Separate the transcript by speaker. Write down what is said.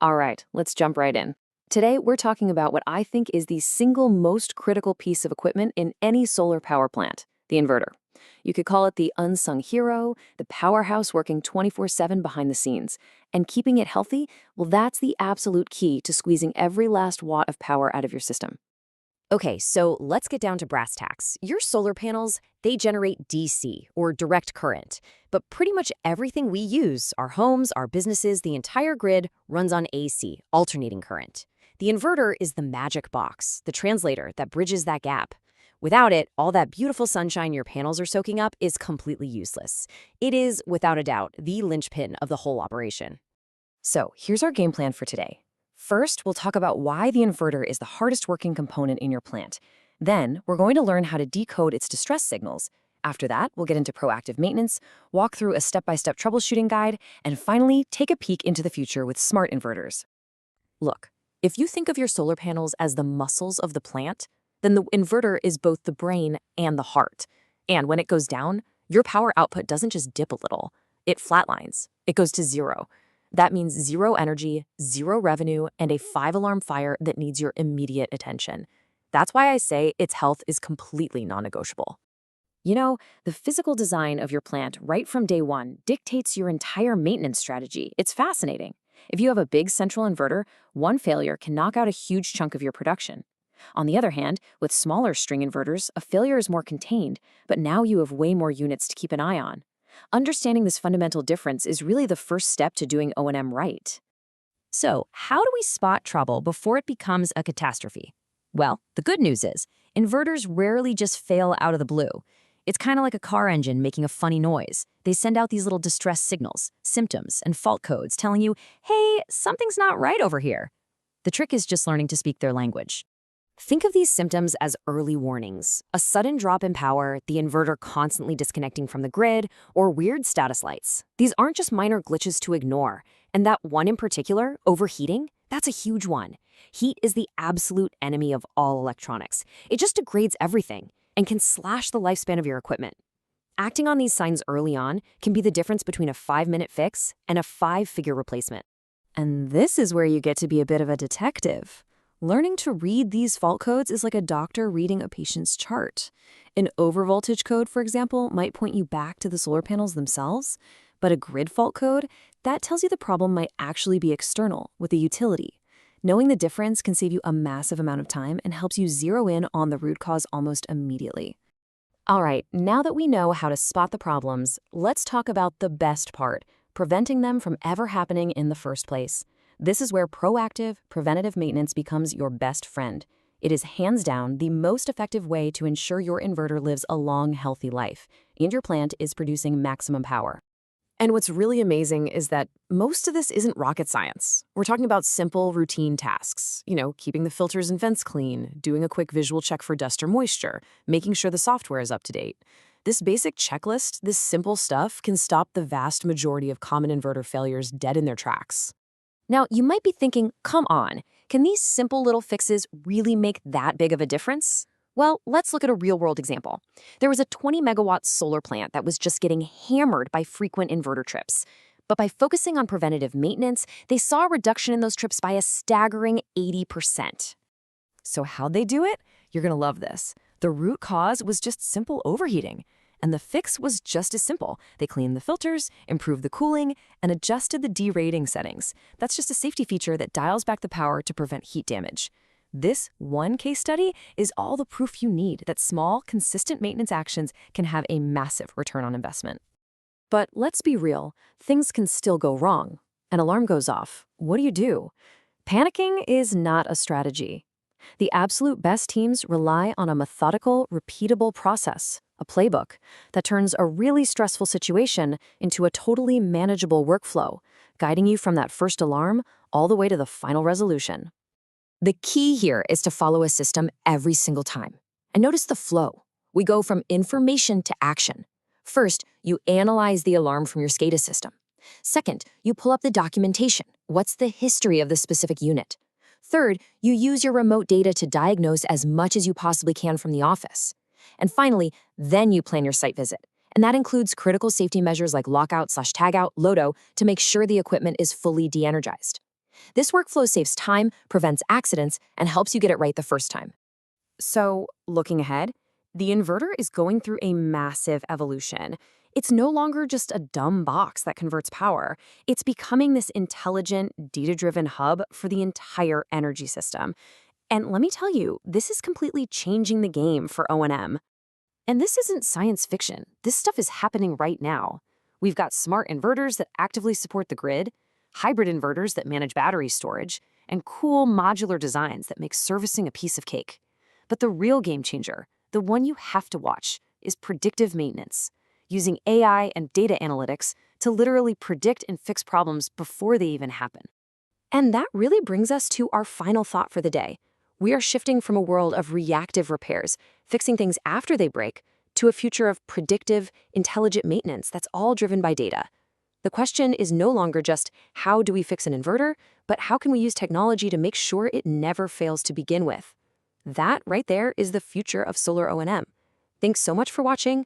Speaker 1: All right, let's jump right in. Today, we're talking about what I think is the single most critical piece of equipment in any solar power plant, the inverter. You could call it the unsung hero, the powerhouse working 24/7 behind the scenes. And keeping it healthy, well, that's the absolute key to squeezing every last watt of power out of your system.
Speaker 2: Okay, so let's get down to brass tacks. Your solar panels, they generate DC, or direct current. But pretty much everything we use, our homes, our businesses, the entire grid, runs on AC, alternating current. The inverter is the magic box, the translator that bridges that gap. Without it, all that beautiful sunshine your panels are soaking up is completely useless. It is, without a doubt, the linchpin of the whole operation.
Speaker 1: So here's our game plan for today. First, we'll talk about why the inverter is the hardest working component in your plant. Then, we're going to learn how to decode its distress signals. After that, we'll get into proactive maintenance, walk through a step-by-step troubleshooting guide, and finally, take a peek into the future with smart inverters. Look, if you think of your solar panels as the muscles of the plant, then the inverter is both the brain and the heart. And when it goes down, your power output doesn't just dip a little. It flatlines. It goes to zero. That means zero energy, zero revenue, and a 5-alarm fire that needs your immediate attention. That's why I say its health is completely non-negotiable. You know, the physical design of your plant right from day one dictates your entire maintenance strategy. It's fascinating. If you have a big central inverter, one failure can knock out a huge chunk of your production. On the other hand, with smaller string inverters, a failure is more contained, but now you have way more units to keep an eye on. Understanding this fundamental difference is really the first step to doing O&M right.
Speaker 2: So, how do we spot trouble before it becomes a catastrophe? Well, the good news is, inverters rarely just fail out of the blue. It's kind of like a car engine making a funny noise. They send out these little distress signals, symptoms, and fault codes telling you, hey, something's not right over here. The trick is just learning to speak their language. Think of these symptoms as early warnings. A sudden drop in power, the inverter constantly disconnecting from the grid, or weird status lights. These aren't just minor glitches to ignore. And that one in particular, overheating, that's a huge one. Heat is the absolute enemy of all electronics. It just degrades everything and can slash the lifespan of your equipment. Acting on these signs early on can be the difference between a 5-minute fix and a 5-figure replacement.
Speaker 1: And this is where you get to be a bit of a detective. Learning to read these fault codes is like a doctor reading a patient's chart. An overvoltage code, for example, might point you back to the solar panels themselves, but a grid fault code, that tells you the problem might actually be external with a utility. Knowing the difference can save you a massive amount of time and helps you zero in on the root cause almost immediately. All right, now that we know how to spot the problems, let's talk about the best part, preventing them from ever happening in the first place. This is where proactive, preventative maintenance becomes your best friend. It is hands down the most effective way to ensure your inverter lives a long, healthy life, and your plant is producing maximum power. And what's really amazing is that most of this isn't rocket science. We're talking about simple, routine tasks. Keeping the filters and vents clean, doing a quick visual check for dust or moisture, making sure the software is up to date. This basic checklist, this simple stuff, can stop the vast majority of common inverter failures dead in their tracks. Now, you might be thinking, come on, can these simple little fixes really make that big of a difference? Well, let's look at a real-world example. There was a 20-megawatt solar plant that was just getting hammered by frequent inverter trips. But by focusing on preventative maintenance, they saw a reduction in those trips by a staggering 80%. So how'd they do it? You're going to love this. The root cause was just simple overheating. And the fix was just as simple. They cleaned the filters, improved the cooling, and adjusted the derating settings. That's just a safety feature that dials back the power to prevent heat damage. This one case study is all the proof you need that small, consistent maintenance actions can have a massive return on investment. But let's be real, things can still go wrong. An alarm goes off. What do? Panicking is not a strategy. The absolute best teams rely on a methodical, repeatable process, a playbook, that turns a really stressful situation into a totally manageable workflow, guiding you from that first alarm all the way to the final resolution. The key here is to follow a system every single time. And notice the flow. We go from information to action. First, you analyze the alarm from your SCADA system. Second, you pull up the documentation. What's the history of the specific unit? Third, you use your remote data to diagnose as much as you possibly can from the office. And finally, then you plan your site visit. And that includes critical safety measures like lockout/tagout, LODO, to make sure the equipment is fully de-energized.
Speaker 2: This workflow saves time, prevents accidents, and helps you get it right the first time.
Speaker 1: So, looking ahead, the inverter is going through a massive evolution. It's no longer just a dumb box that converts power. It's becoming this intelligent, data-driven hub for the entire energy system. And let me tell you, this is completely changing the game for O&M.
Speaker 2: And this isn't science fiction. This stuff is happening right now. We've got smart inverters that actively support the grid, hybrid inverters that manage battery storage, and cool modular designs that make servicing a piece of cake. But the real game changer, the one you have to watch, is predictive maintenance, using AI and data analytics to literally predict and fix problems before they even happen.
Speaker 1: And that really brings us to our final thought for the day. We are shifting from a world of reactive repairs, fixing things after they break, to a future of predictive, intelligent maintenance that's all driven by data. The question is no longer just how do we fix an inverter, but how can we use technology to make sure it never fails to begin with? That right there is the future of solar O&M. Thanks so much for watching.